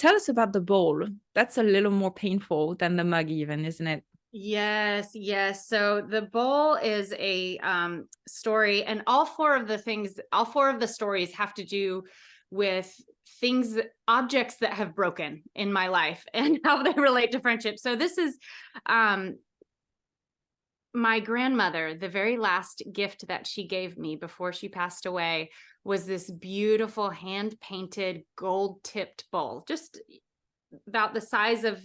tell us about the bowl. That's a little more painful than the mug even, isn't it? Yes. So the bowl is a story, and all four of the stories have to do with objects that have broken in my life and how they relate to friendship. So this is my grandmother. The very last gift that she gave me before she passed away was this beautiful hand-painted gold-tipped bowl, just about the size of,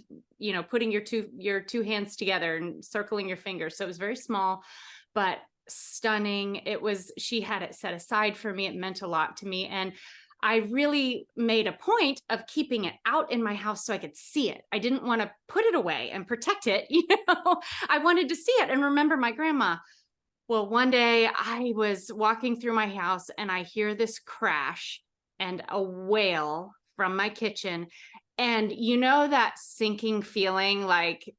putting your two hands together and circling your fingers. So it was very small, but stunning. She had it set aside for me. It meant a lot to me. And I really made a point of keeping it out in my house so I could see it. I didn't want to put it away and protect it. I wanted to see it and remember my grandma. Well, one day I was walking through my house and I hear this crash and a wail from my kitchen. And that sinking feeling, like,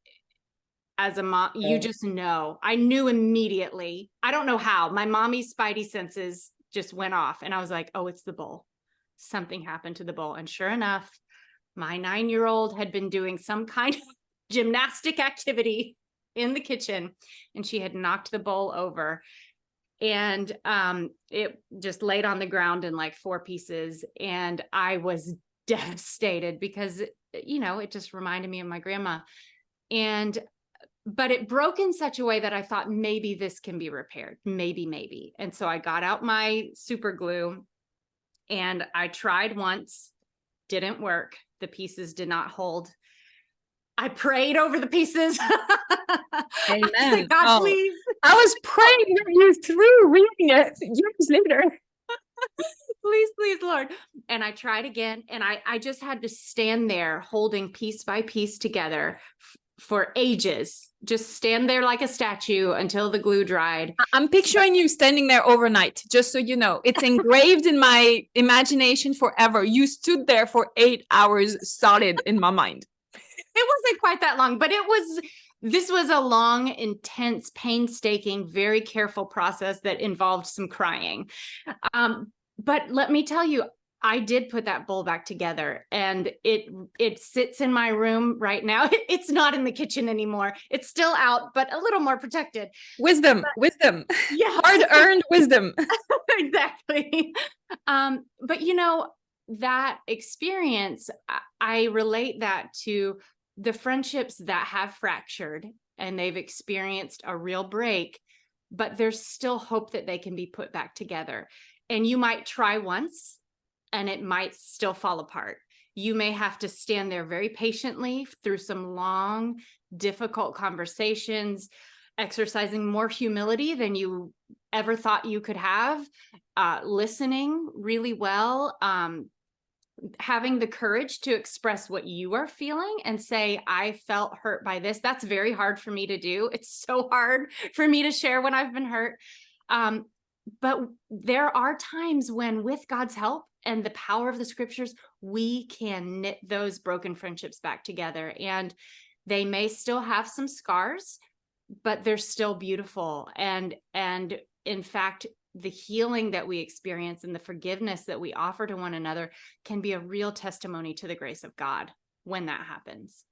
as a mom, you just know. I knew immediately. I don't know how. My mommy's spidey senses just went off. And I was like, oh, it's the bowl. Something happened to the bowl. And sure enough, my 9-year-old had been doing some kind of gymnastic activity in the kitchen, and she had knocked the bowl over. And it just laid on the ground in like 4 pieces. And I was devastated because, it just reminded me of my grandma. But it broke in such a way that I thought maybe this can be repaired. Maybe. And so I got out my super glue and I tried once, didn't work. The pieces did not hold. I prayed over the pieces. Amen. I said, God, please. I was praying with you through reading it years later. Please, Lord. And I tried again. And I just had to stand there holding piece by piece together for ages. Just stand there like a statue until the glue dried. I'm picturing you standing there overnight, just so you know. It's engraved in my imagination forever. You stood there for 8 hours solid in my mind. It wasn't quite that long, but this was a long, intense, painstaking, very careful process that involved some crying. But let me tell you, I did put that bowl back together, and it sits in my room right now. It's not in the kitchen anymore. It's still out, but a little more protected. Wisdom. Yeah. Hard-earned wisdom. Exactly. But that experience, I relate that to the friendships that have fractured and they've experienced a real break, but there's still hope that they can be put back together. And you might try once and it might still fall apart. You may have to stand there very patiently through some long, difficult conversations, exercising more humility than you ever thought you could have, listening really well, having the courage to express what you are feeling and say, I felt hurt by this. That's very hard for me to do. It's so hard for me to share when I've been hurt. But there are times when, with God's help and the power of the scriptures, we can knit those broken friendships back together. And they may still have some scars, but they're still beautiful. And in fact, the healing that we experience and the forgiveness that we offer to one another can be a real testimony to the grace of God when that happens.